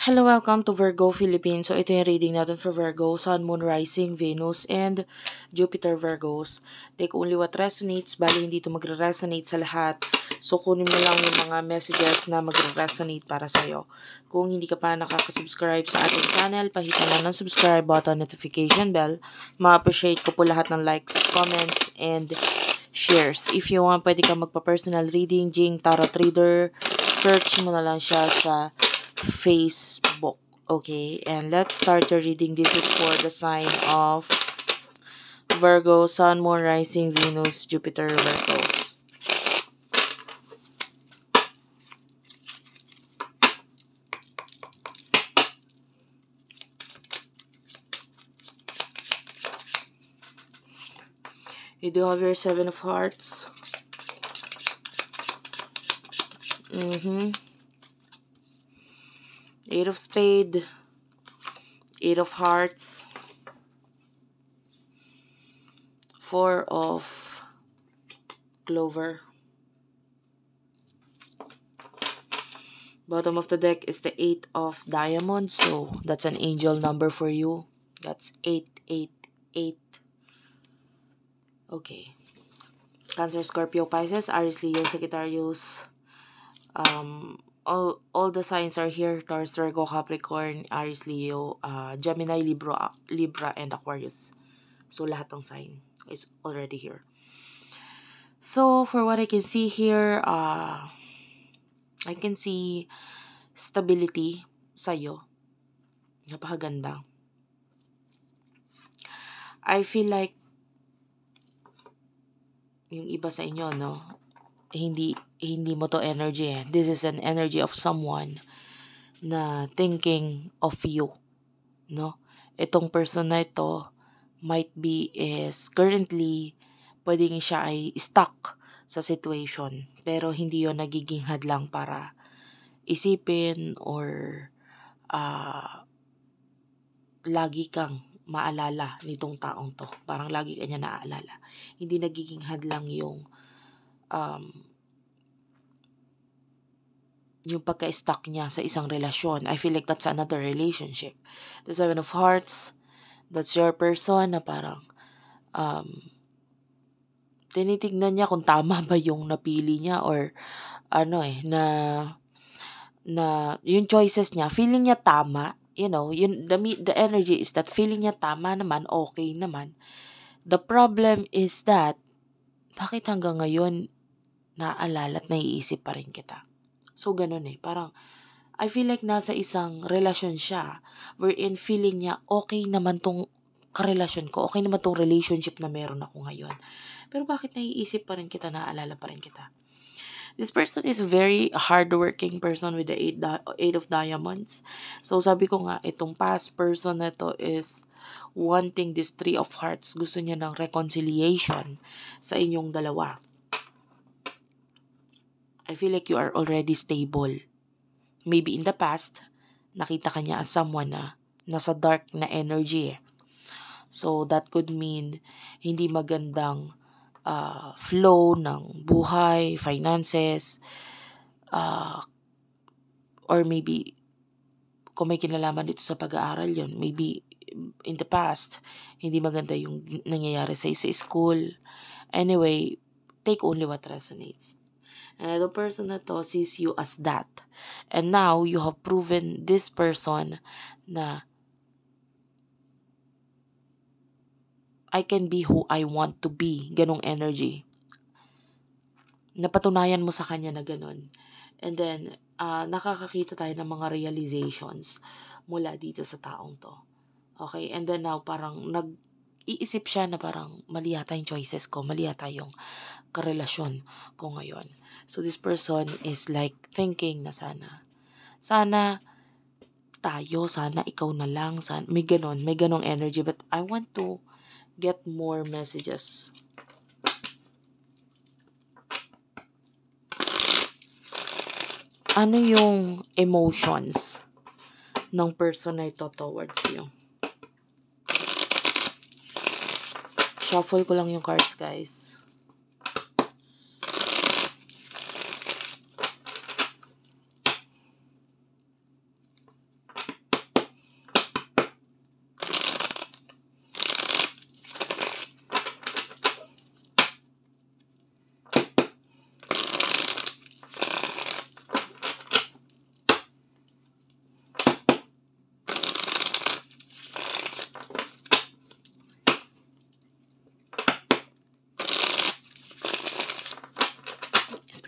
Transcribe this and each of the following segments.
Hello, welcome to Virgo Philippines. So, ito yung reading natin for Virgo, Sun, Moon, Rising, Venus, and Jupiter Virgos. Take only what resonates, bali hindi ito magre-resonate sa lahat. So, kunin mo lang yung mga messages na magre-resonate para sa'yo. Kung hindi ka pa nakaka-subscribe sa ating channel, pahitan lang ng subscribe button, notification bell. Ma-appreciate ko po lahat ng likes, comments, and shares. If you want, pwede ka magpa-personal reading, Jing Tarot Reader. Search mo na lang siya sa Facebook. Okay, and let's start your reading. This is for the sign of Virgo, Sun, Moon, Rising, Venus, Jupiter, Virgo. You do have your Seven of Hearts. Eight of Spade, Eight of Hearts, Four of Clover. Bottom of the deck is the Eight of Diamonds, so that's an angel number for you. That's 888. Okay. Cancer, Scorpio, Pisces, Aries, Leo, Sagittarius. All the signs are here. Taurus, Virgo, Capricorn, Aries, Leo, Gemini, Libra, and Aquarius. So, lahat ng sign is already here. So, for what I can see here, I can see stability sa'yo. Napakaganda. I feel like yung iba sa inyo, no? Hindi mo to energy eh. This is an energy of someone na thinking of you, no? Itong person na ito might be is currently pwedeng siya ay stuck sa situation, pero hindi yon nagiging hadlang para isipin or lagi kang maalala nitong taong to. Parang lagi kanya naaalala. Hindi nagiging hadlang yung pagka-stuck niya sa isang relasyon. I feel like that's another relationship. The Seven of Hearts, that's your person na parang tinitignan niya kung tama ba yung napili niya or na yung choices niya, feeling niya tama, the energy is that feeling niya tama naman, okay naman. The problem is that bakit hanggang ngayon naaalala at naiisip pa rin kita. So, ganun parang, I feel like nasa isang relasyon siya wherein feeling niya, okay naman tong karelasyon ko, okay naman tong relationship na meron ako ngayon. Pero bakit naiisip pa rin kita, naaalala pa rin kita? This person is a very hardworking person with the eight of diamonds. So, sabi ko nga, itong past person na to is wanting this Three of Hearts. Gusto niya ng reconciliation sa inyong dalawa. I feel like you are already stable. Maybe in the past, nakita ka niya as someone na nasa dark na energy. So, that could mean hindi magandang flow ng buhay, finances, or maybe kung may kinalaman dito sa pag-aaral yon, maybe in the past, hindi maganda yung nangyayari sa school. Anyway, take only what resonates. Another person na to sees you as that. And now, you have proven this person na I can be who I want to be. Ganong energy. Napatunayan mo sa kanya na ganon. And then, nakakakita tayo ng mga realizations mula dito sa taong to. Okay? And then now, parang nag-iisip siya na parang mali yata yung choices ko, mali yata yung karelasyon ko ngayon. So, this person is like thinking na sana tayo, sana ikaw na lang, sana, may ganong energy. But I want to get more messages. Ano yung emotions ng person na ito towards you? Shuffle ko lang yung cards, guys.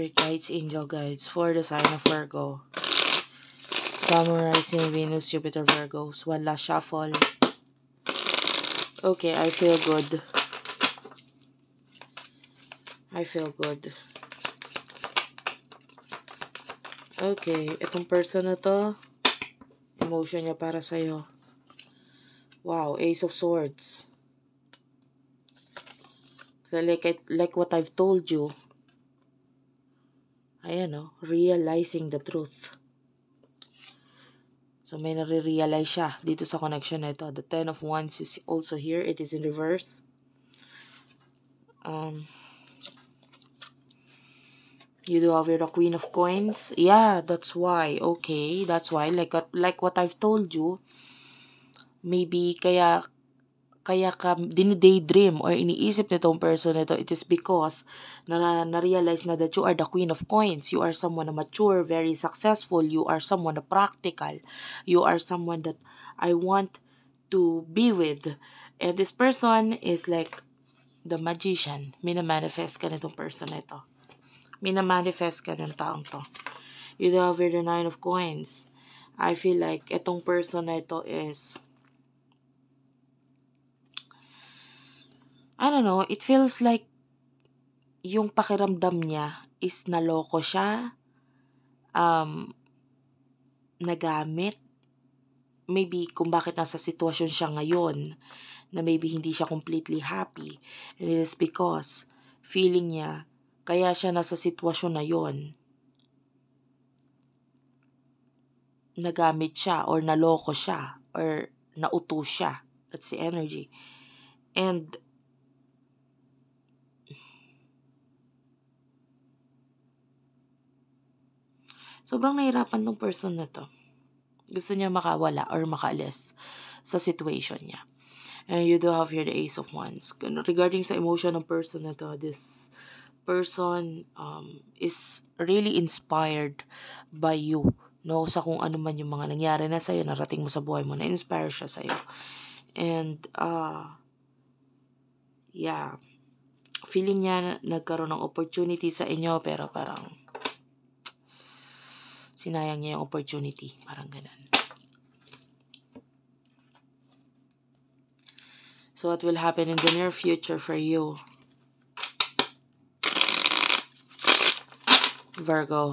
Spirit Guides, Angel Guides for the sign of Virgo. Sun, Moon, Rising, Venus, Jupiter, Virgos. One last shuffle. Okay, I feel good. I feel good. Okay, itong person na to, emotion niya para sa'yo. Wow, Ace of Swords. So like what I've told you. Ayan o, realizing the truth. So may nare-realize siya dito sa connection na ito. The Ten of Wands is also here. It is in reverse. You do have the Queen of Coins. Yeah, that's why. Okay, that's why. Like what I've told you, maybe kaya ka dini-daydream or iniisip nitong person nito, it is because na-realize na that you are the Queen of Coins. You are someone na mature, very successful. You are someone na practical. You are someone that I want to be with. And this person is like the magician. Mina-manifest ka nitong person nito. Mina-manifest ka ng taong to. You do have the Nine of Coins. I feel like itong person na ito is, I don't know, it feels like yung pakiramdam niya is naloko siya, nagamit, maybe kung bakit nasa sitwasyon siya ngayon, na maybe hindi siya completely happy, and it is because feeling niya, kaya siya nasa sitwasyon na yon, nagamit siya, or naloko siya, or nauto siya. That's the energy. And sobrang nahirapan tong person na to. Gusto niya makawala or makaalis sa situation niya. And you do have here the Ace of Wands. Regarding sa emotion ng person na to, this person is really inspired by you. No, sa kung ano man yung mga nangyari na sa'yo, narating mo sa buhay mo, na-inspire siya sa'yo. And, yeah, feeling niya nagkaroon ng opportunity sa inyo, pero parang sinayang niya yung opportunity. Parang ganun. So what will happen in the near future for you, Virgo?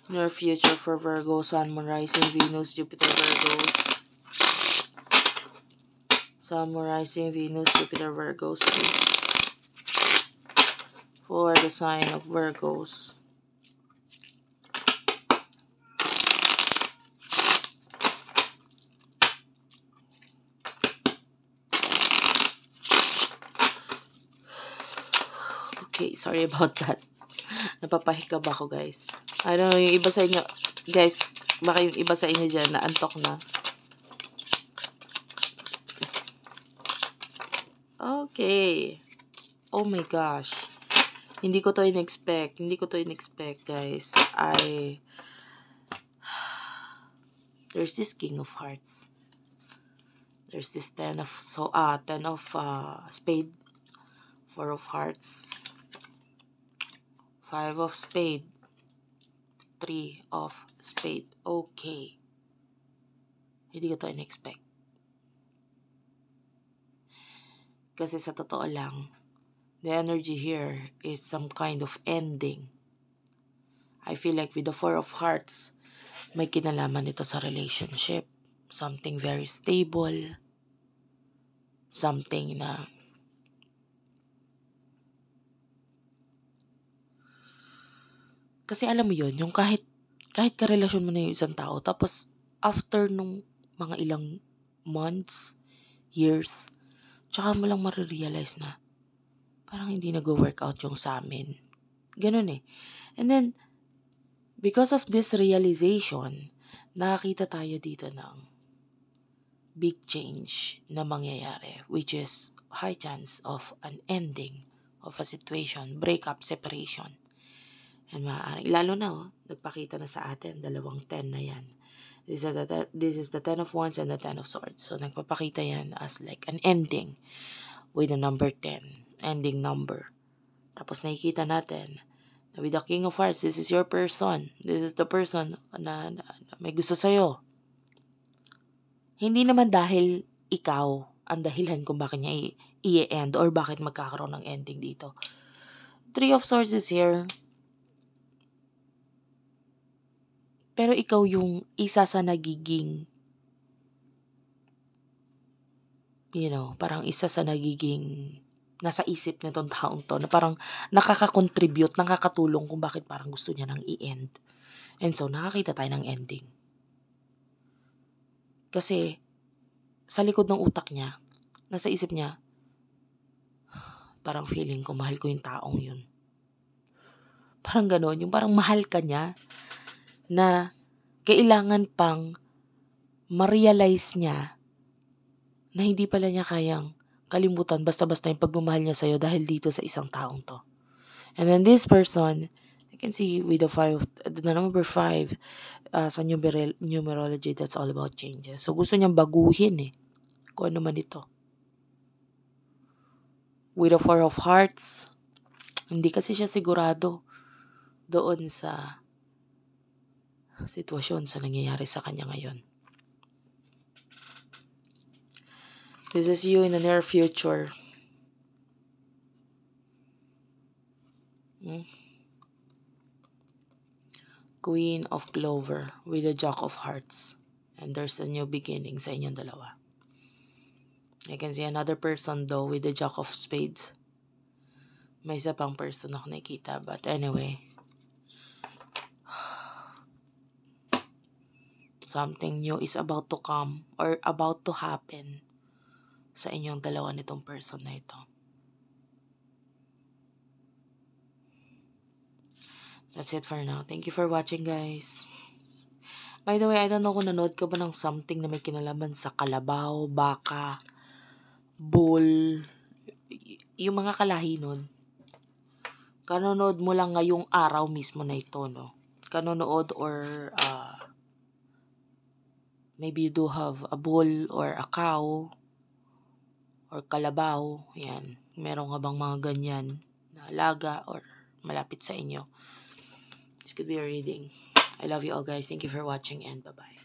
Near future for Virgo, Sun, Moon, Rising, Venus, Jupiter, Virgos. Sun, Moon, Rising, Venus, Jupiter, Virgos, please. For the sign of Virgos. Okay, sorry about that. Napapahikab ako, guys. I don't know, yung iba sa inyo, guys, baka yung iba sa inyo dyan, naantok na. Okay. Oh my gosh. Hindi ko to in-expect. Hindi ko to in-expect, guys. There's this King of Hearts. There's this Ten of Spade. Four of Hearts. Five of Spade. Three of Spade. Okay. Hindi ko to in-expect. Kasi sa totoo lang, the energy here is some kind of ending. I feel like with the Four of Hearts, may kinalaman ito sa relationship. Something very stable. Something na kasi alam mo yun, yung kahit karelasyon mo na yung isang tao, tapos after nung mga ilang months, years, tsaka mo lang marirealize na parang hindi nag-workout yung sa amin. Ganun eh. And then, because of this realization, nakakita tayo dito ng big change na mangyayari, which is high chance of an ending of a situation, breakup, separation. And maaaring, lalo na, nagpakita na sa atin, dalawang 10 na yan. This is the 10 of Wands and the 10 of Swords. So, nagpapakita yan as like an ending with the number 10. ending number. Tapos nakikita natin na with the King of Hearts, this is your person. This is the person na may gusto sa'yo. Hindi naman dahil ikaw ang dahilan kung bakit niya i-end or bakit magkakaroon ng ending dito. Three of Swords is here. Pero ikaw yung isa sa nagiging, parang isa sa nagiging nasa isip nitong taong to, na parang nakaka-contribute, nakakatulong kung bakit parang gusto niya nang i-end. And so, nakakita tayo ng ending. Kasi, sa likod ng utak niya, nasa isip niya, parang feeling ko, mahal ko yung taong yun. Parang ganon, yung parang mahal ka niya, na kailangan pang ma-realize niya na hindi pala niya kayang kalimutan basta-basta yung pagmamahal niya sa'yo dahil dito sa isang taong to. And then this person, I can see with the number 5, sa numerology, that's all about changes. So gusto niyang baguhin kung ano man ito. With the 4 of Hearts, hindi kasi siya sigurado doon sa sitwasyon sa nangyayari sa kanya ngayon. This is you in the near future. Queen of Clover with the Jack of Hearts. And there's a new beginning sa inyong dalawa. I can see another person though with the Jack of Spades. May isa pang person ako nakikita. But anyway, something new is about to come or about to happen sa inyong dalawa nitong person na ito. That's it for now. Thank you for watching, guys. By the way, I don't know kung nanood ka ba ng something na may kinalaman sa kalabaw, baka, bull, yung mga kalahi nun. Kanonood mo lang ngayong araw mismo na ito, no? Kanonood or maybe you do have a bull or a cow or kalabaw. Yan. Meron nga bang mga ganyan na alaga or malapit sa inyo? This could be a reading. I love you all, guys. Thank you for watching and bye-bye.